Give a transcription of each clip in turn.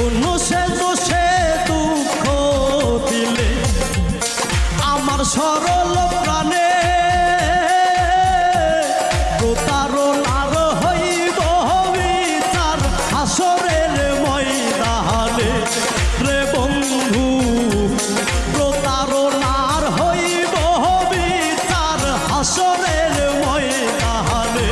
শূন্য সে দোষে দুঃখ দিলে আমার সরল প্রাণে প্রতারণার হইব বিচার হাসরের ময়দানে রে বন্ধু প্রতারণার হইব বিচার হাসরের ময়দানে।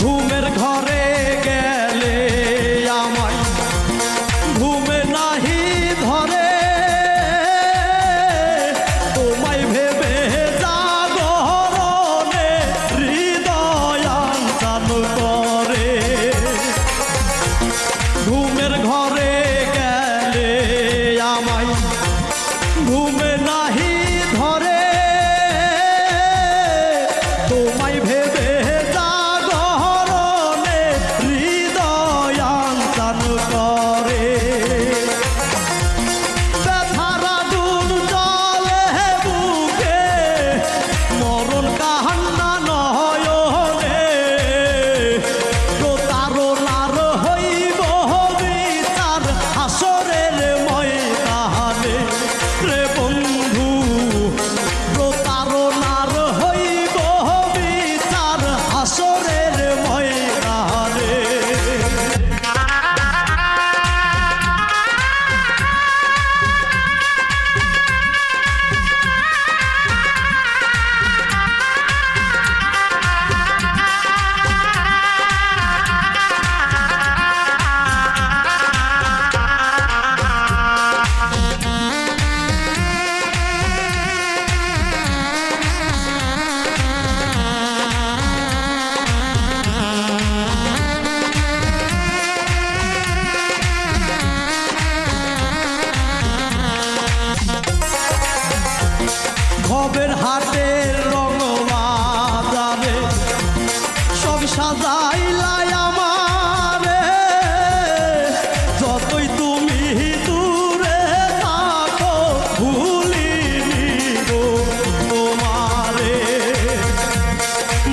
ঘুমের ঘরে গেলে আমায় ঘুমে নাহি ধরে তোমায় ভেবে জাগরণে হৃদয় আনচান করে। ঘুমের ঘরে গেলে আমায় ঘুমে নাহি ধরে তোমায় ভেবে করে। ব্যথার আগুন জ্বলে বুকে মরণ কান্না নয়নে প্রতারণার হইব বিচার হাসরের ময়দানে রে বন্ধু প্রতারণার হইব বিচার হাসরের ময়দানে। ভবের হাটের রং বাজারে সব সাজাইলাই আমারে যতই তুমি দূরে থাকো ভুলিনি গো তোমারে।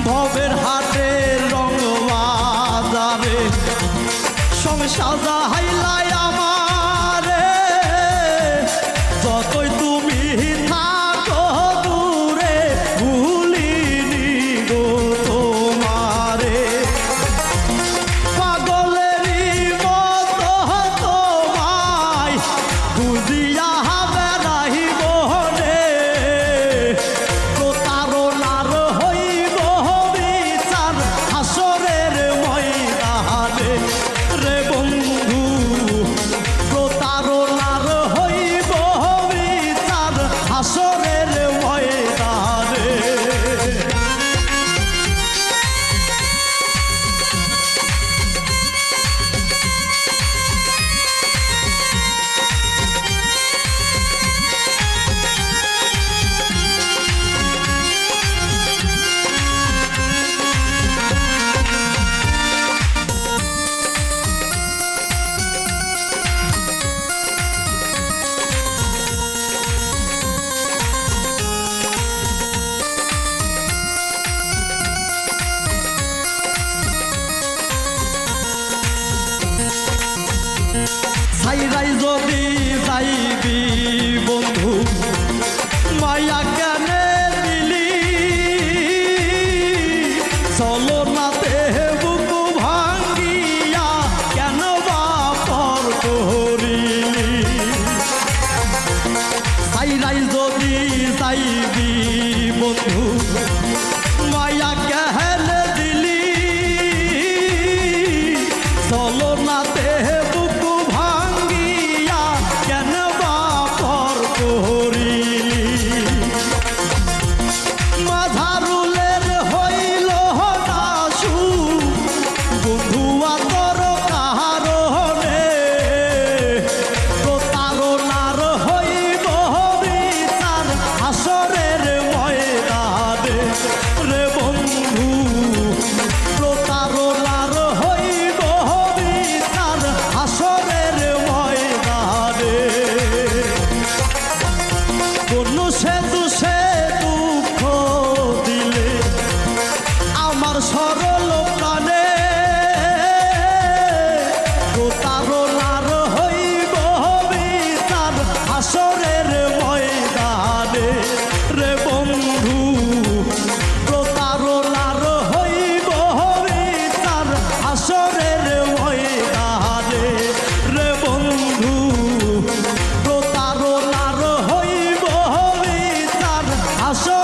ভবের হাটের রং বাজারে সব সাজাইলাই আমারে যতই তুমি ছাইরাই যদি যাইবি বন্ধু মায়া কেনে দিলি চলো নাতে বুকু ভাঙ্গিয়া কেন বাপর করিলি। ছাইরাই যদি যাইবি বন্ধু মায়া কেনে দিলি চলো নাতে বুকু ভাঙ্গিয়া কেন বাপর করিলি। দুঃখে দুষে দুঃখ দিলে আমার সরল প্রাণে প্রতারণার হইব বিচার হাসরের ময়দানে রে বন্ধু প্রতারণার হইব বিচার হাসরের ময়দানে রে বন্ধু প্রতারণার হইব বিচার হাসরের